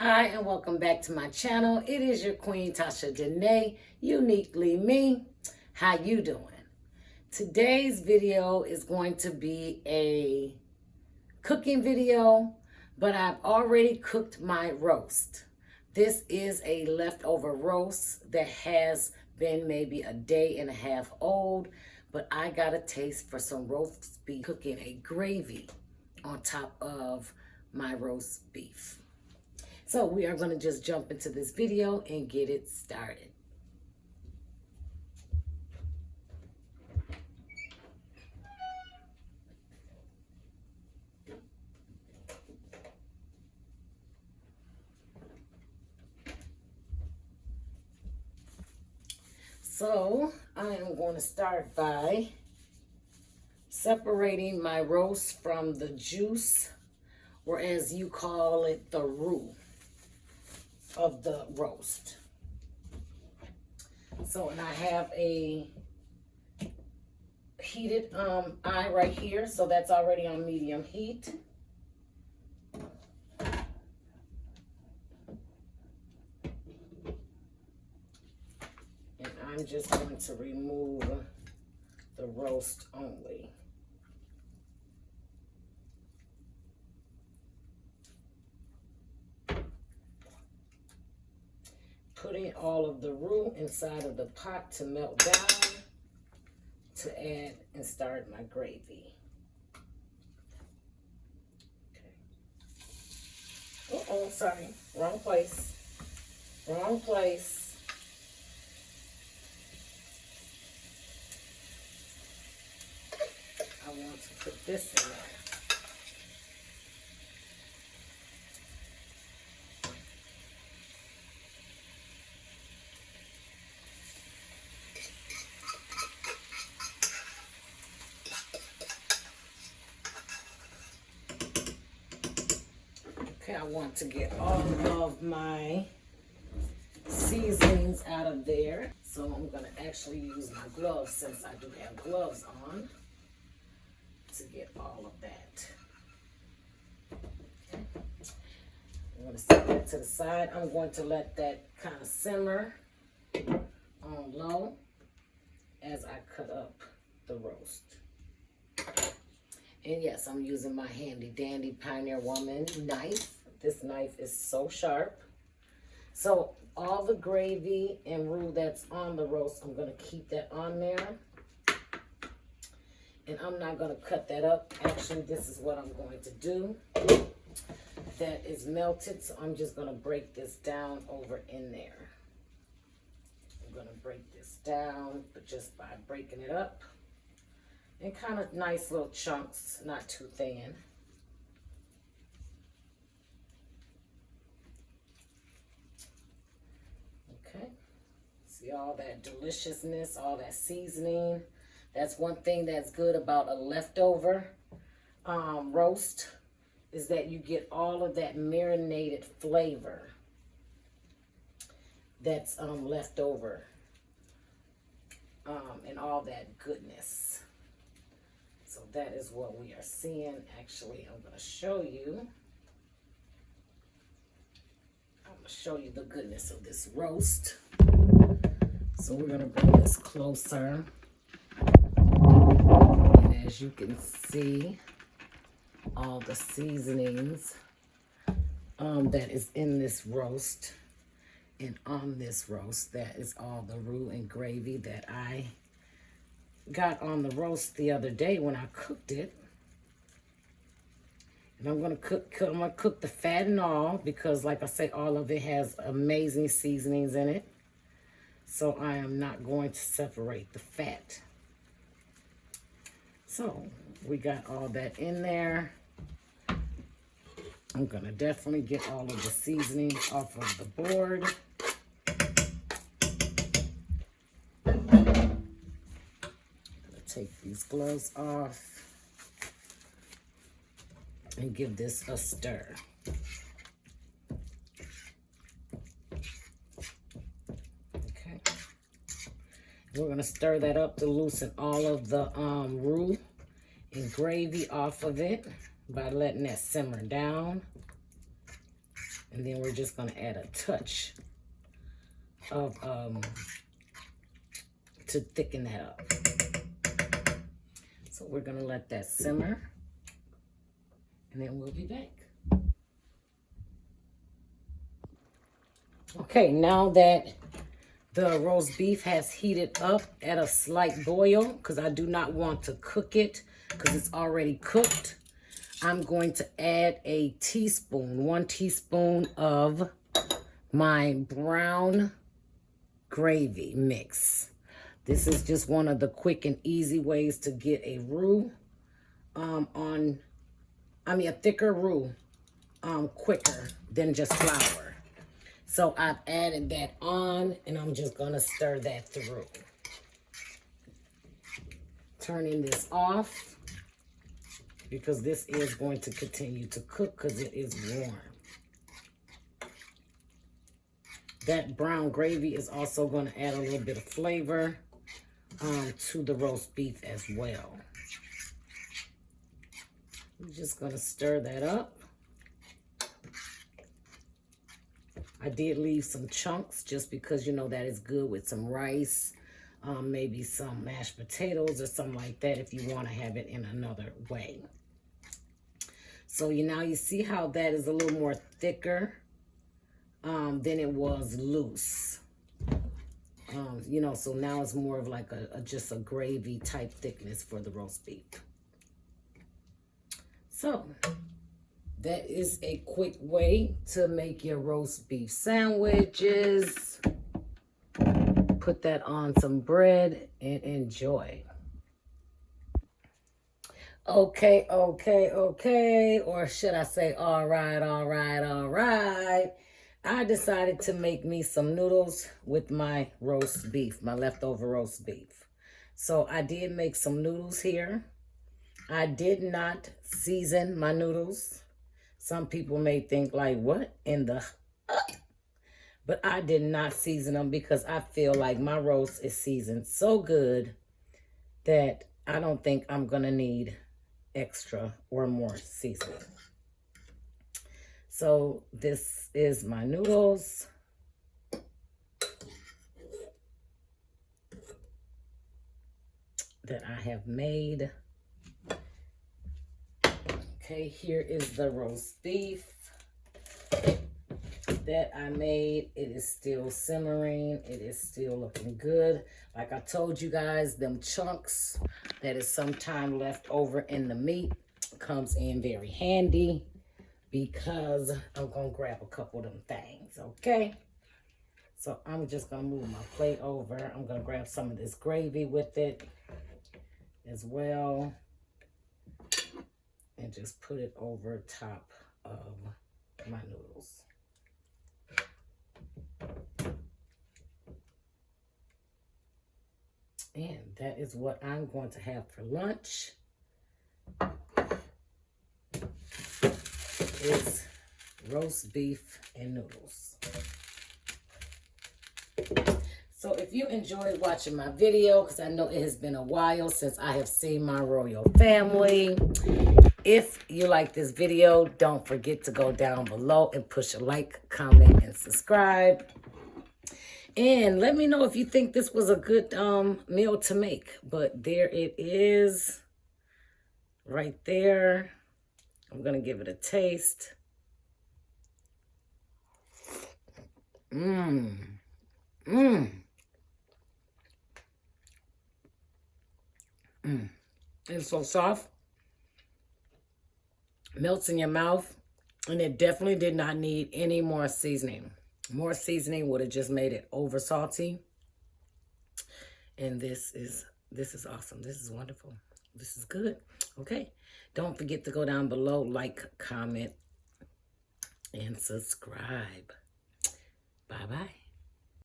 Hi and welcome back to my channel. It is your Queen Tasha Danae, Uniquely Me. How you doing? Today's video is going to be a cooking video, but I've already cooked my roast. This is a leftover roast that has been maybe a day and a half old, but I got a taste for some roast beef, cooking a gravy on top of my roast beef. So we are going to just jump into this video and get it started. So I am going to start by separating my roast from the juice, or as you call it, the roux of the roast. So, and I have a heated eye right here, so that's already on medium heat. And I'm just going to remove the roast only. Putting all of the roux inside of the pot to melt down to add and start my gravy. Okay. Oh, sorry. Wrong place. Wrong place. I want to put this in there. Okay, I want to get all of my seasonings out of there. So I'm going to actually use my gloves, since I do have gloves on, to get all of that. Okay. I'm going to set that to the side. I'm going to let that kind of simmer on low as I cut up the roast. And yes, I'm using my handy dandy Pioneer Woman knife. This knife is so sharp. So all the gravy and roux that's on the roast, I'm going to keep that on there. And I'm not going to cut that up. Actually, this is what I'm going to do. That is melted, so I'm just going to break this down over in there. I'm going to break this down, but just by breaking it up. And kind of nice little chunks, not too thin. Okay. See all that deliciousness, all that seasoning. That's one thing that's good about a leftover roast, is that you get all of that marinated flavor that's left over, and all that goodness. So that is what we are seeing. Actually, I'm going to show you. I'm going to show you the goodness of this roast. So we're going to bring this closer. And as you can see, all the seasonings that is in this roast. And on this roast, that is all the roux and gravy that I got on the roast the other day when I cooked it. And I'm gonna cook the fat and all, because like I say, all of it has amazing seasonings in it. So I am not going to separate the fat. So we got all that in there. I'm gonna definitely get all of the seasonings off of the board. Take these gloves off and give this a stir. Okay. We're going to stir that up to loosen all of the roux and gravy off of it by letting that simmer down. And then we're just gonna add a touch of, to thicken that up. So we're gonna let that simmer, and then we'll be back. Okay, now that the roast beef has heated up at a slight boil, because I do not want to cook it because it's already cooked, I'm going to add a teaspoon, 1 teaspoon of my brown gravy mix. This is just one of the quick and easy ways to get a roux a thicker roux quicker than just flour. So I've added that on, and I'm just gonna stir that through. Turning this off because this is going to continue to cook because it is warm. That brown gravy is also going to add a little bit of flavor to the roast beef as well. I'm just going to stir that up. I did leave some chunks just because, you know, that is good with some rice, maybe some mashed potatoes or something like that if you want to have it in another way. So now you see how that is a little more thicker than it was loose. You know, so now it's more of like just a gravy type thickness for the roast beef. So that is a quick way to make your roast beef sandwiches. Put that on some bread and enjoy. Okay, or should I say, all right. I decided to make me some noodles with my roast beef, my leftover roast beef. So I did make some noodles here. I did not season my noodles. Some people may think like, what in the... But I did not season them because I feel like my roast is seasoned so good that I don't think I'm going to need extra or more seasoning. So this is my noodles. That I have made. Okay, here is the roast beef that I made. It is still simmering. It is still looking good. Like I told you guys, them chunks that is sometime left over in the meat comes in very handy because I'm going to grab a couple of them things, okay? So I'm just going to move my plate over. I'm going to grab some of this gravy with it as well and just put it over top of my noodles. And that is what I'm going to have for lunch. Is roast beef and noodles. So if you enjoyed watching my video, because I know it has been a while since I have seen my royal family. If you like this video, don't forget to go down below and push a like, comment, and subscribe. And let me know if you think this was a good meal to make. But there it is. Right there. I'm going to give it a taste. It's so soft. Melts in your mouth. And it definitely did not need any more seasoning. More seasoning would have just made it over salty. And this is awesome. This is wonderful. This is good. Okay. Don't forget to go down below, like, comment, and subscribe. Bye-bye.